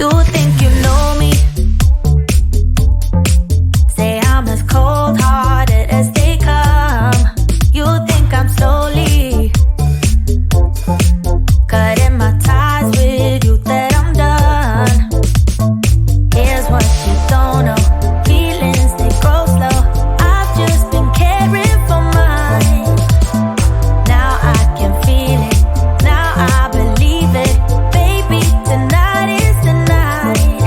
You think you know me. Say I'm as cold-hearted as they come. You think I'm slowly cutting my ties with you, that I'm done. Here's what you don't know. Feelings, they grow slow. I've just been caring for mine. Now I can feel it. Now I believe it. Baby, tonight is the night.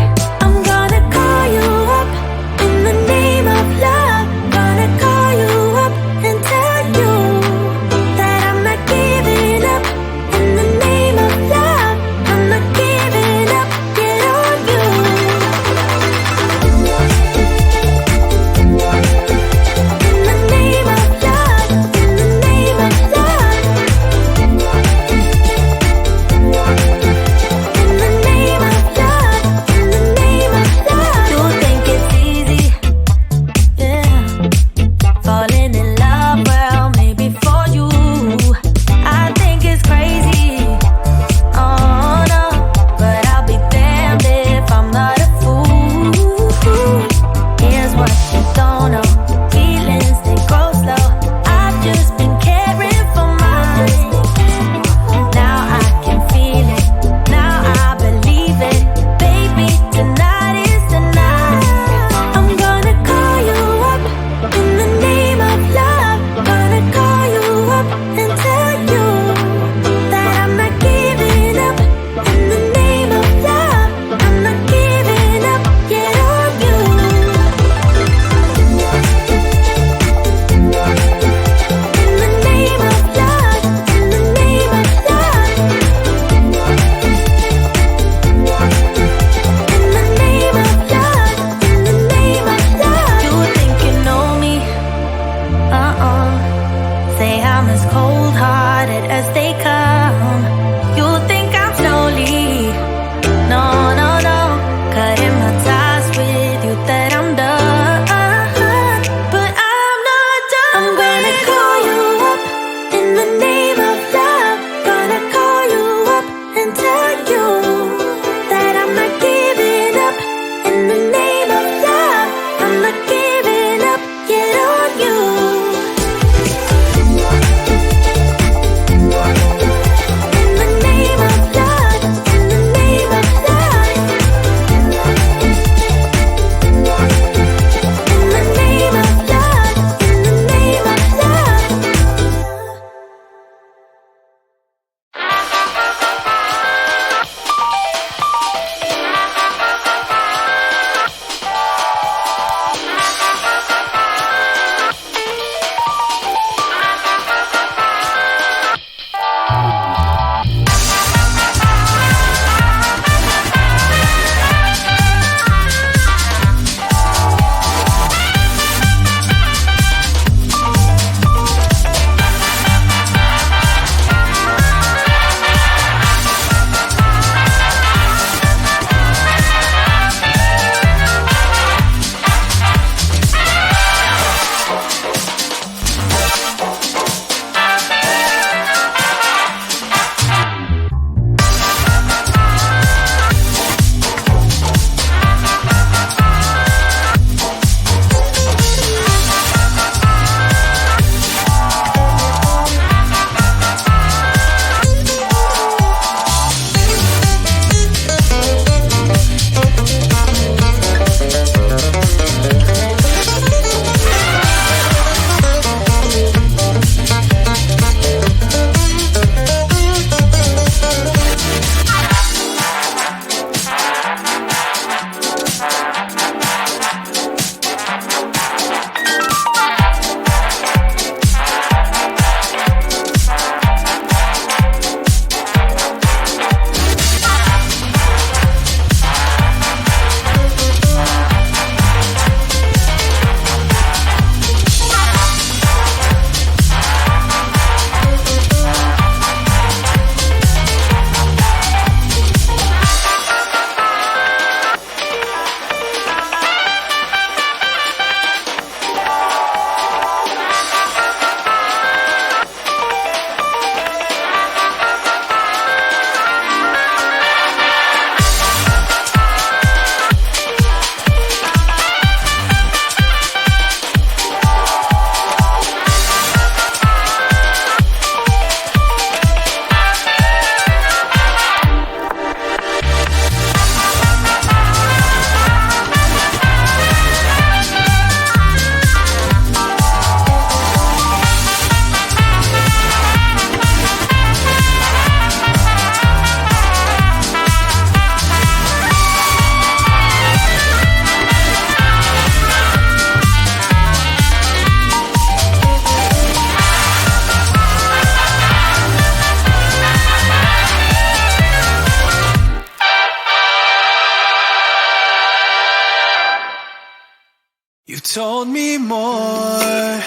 told me more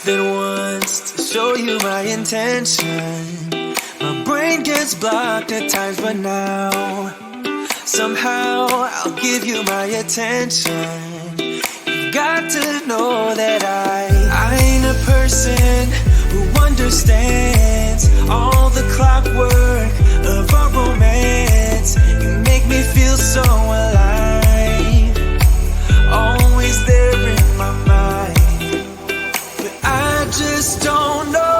than once to show you my intention. My brain gets blocked at times, but now somehow I'll give you my attention. You've got to know that I ain't a person who understands all the clockwork of our romance. You make me feel so alive, always there in my mind. But I just don't know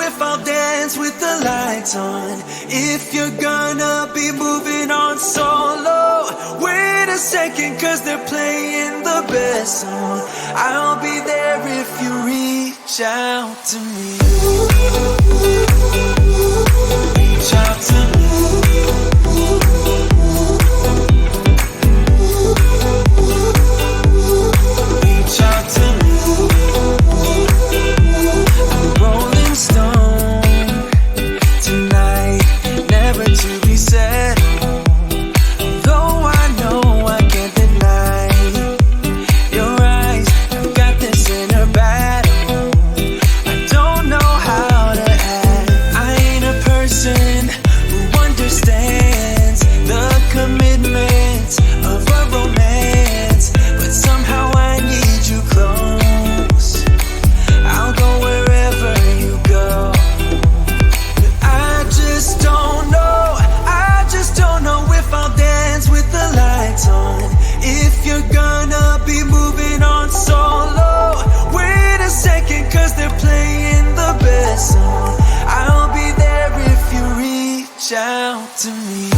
if I'll dance with the lights on. If you're gonna be moving on solo, wait a second, cause they're playing the best song. I'll be there if you reach out to me. Reach out to me. Reach out to me. I'm a rolling stone tonight, never to be settled. Though I know I can't deny your eyes, I've got this inner battle. I don't know how to act. I ain't a person who understands the commitments of a romance, but somehow I need you close. I'll go wherever you go. But I just don't know if I'll dance with the lights on. If you're gonna be moving on solo, wait a second, cause they're playing the best song. I'll be there if you reach out to me.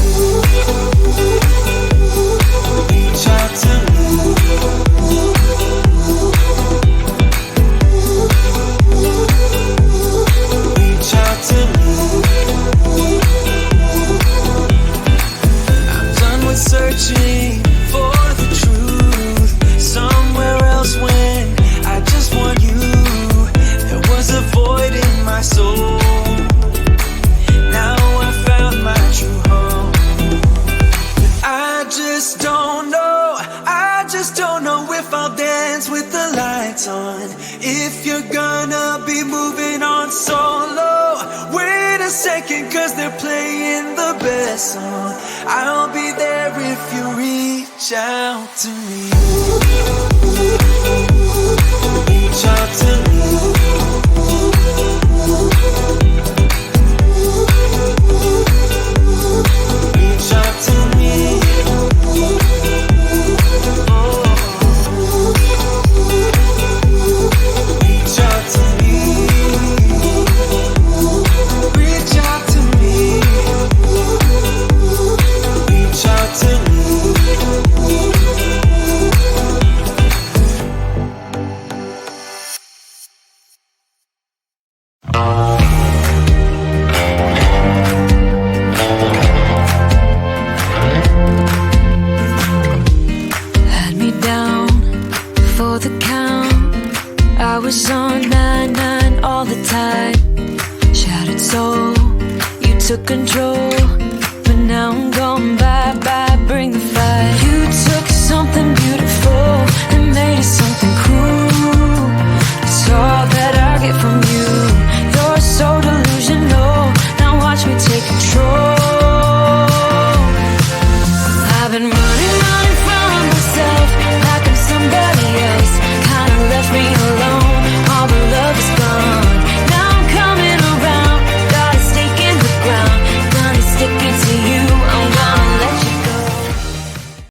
Reach out to me. Reach out to me. I'm done with searching for the truth somewhere else when I just want you. There was a void in my soul. Now I found my true home. But I just don't know if I'll dance with the lights on. If you're gonna be moving on solo, wait a second, cause they're playing the best song. I'll be there if you reach out to me. Reach out to me. Reach out to me. Reach out to me. Reach out to me. Reach out to me. Had me down for the count. I was on 9-9 all the time. Shattered soul, you took control. But now I'm gone, bye-bye, bring the